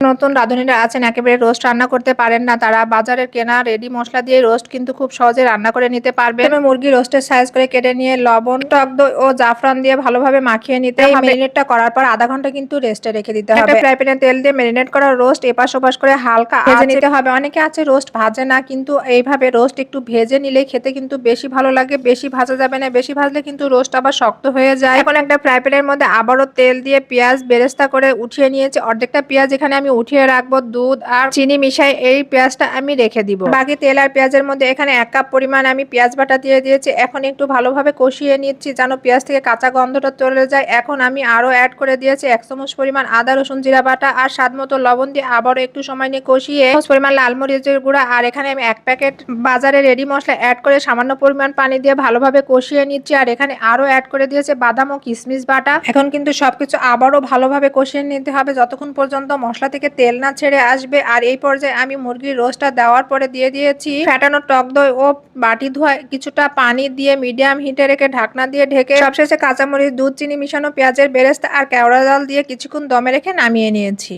নতুন রাঁধুনিরা আছেন একেবারে রোস্ট রান্না করতে পারেন না, তারা বাজারের কেনা রেডি মসলা দিয়ে রোস্ট কিন্তু খুব সহজে রান্না করে নিতে পারবেন। প্রথমে মুরগি রোস্টের সাইজ করে কেটে নিয়ে লবণ, টক দই ও জাফরান দিয়ে ভালোভাবে মাখিয়ে নিতে হবে। মেরিনেটটা করার পর আধা ঘন্টা কিন্তু রেস্টে রেখে দিতে হবে। একটা ফ্রাই প্যানে তেল দিয়ে মেরিনেট করা রোস্ট এপাশ ওপাশ করে হালকা ভেজে নিতে হবে। অনেকে আছে রোস্ট ভাজে না, কিন্তু এইভাবে রোস্ট একটু ভেজে নিলে খেতে কিন্তু বেশি ভালো লাগে। বেশি ভাজা যাবে না, বেশি ভাজলে কিন্তু রোস্ট আবার শক্ত হয়ে যায়। এখন একটা ফ্রাই প্যানের মধ্যে আবারও তেল দিয়ে পেঁয়াজ বেরেস্তা করে উঠিয়ে নিয়েছি। অর্ধেকটা পেঁয়াজ এখানে আমি উঠিয়ে রাখবো, দুধ আর চিনি মিশাই এই পেঁয়াজটা আমি রেখে দিব। বাকি তেল আর পেঁয়াজের মধ্যে এখানে 1 কাপ পরিমাণ আমি পেঁয়াজ বাটা দিয়ে দিয়েছি। এখন একটু ভালোভাবে কষিয়ে নিচ্ছি যেন পেঁয়াজ থেকে কাঁচা গন্ধটা চলে যায়। এখন আমি আরো অ্যাড করে দিয়েছি 1 চামচ পরিমাণ আদা রসুন জিরা বাটা আর স্বাদ মতো লবণ দিয়ে আবারও একটু সময় নিয়ে কষিয়ে পরিমাণ লাল মরিচের গুঁড়া আর এখানে আমি 1 প্যাকেট বাজারে রেডি মশলা অ্যাড করে সামান্য পরিমাণ পানি দিয়ে ভালোভাবে কষিয়ে নিচ্ছি। আর এখানে আরো অ্যাড করে দিয়েছে বাদাম ও কিশমিশ বাটা। এখন কিন্তু সবকিছু আবারও ভালোভাবে কষিয়ে নিতে হবে যতক্ষণ পর্যন্ত মশলা থেকে তেল না ছেড়ে আসবে। আর এই পর্যায়ে আমি মুরগির রোস্টটা দেওয়ার পরে দিয়ে দিয়েছি ফ্যাটানো টক দই ও বাটি ধোয়া কিছুটা পানি দিয়ে মিডিয়াম হিটে রেখে ঢাকনা দিয়ে ঢেকে সবশেষে কাঁচামরিচ, দুধ, চিনি মিশানো পেঁয়াজের বেরেস্তা আর কেওড়া জল দিয়ে কিছুক্ষণ দমে রেখে নামিয়ে নিয়েছি।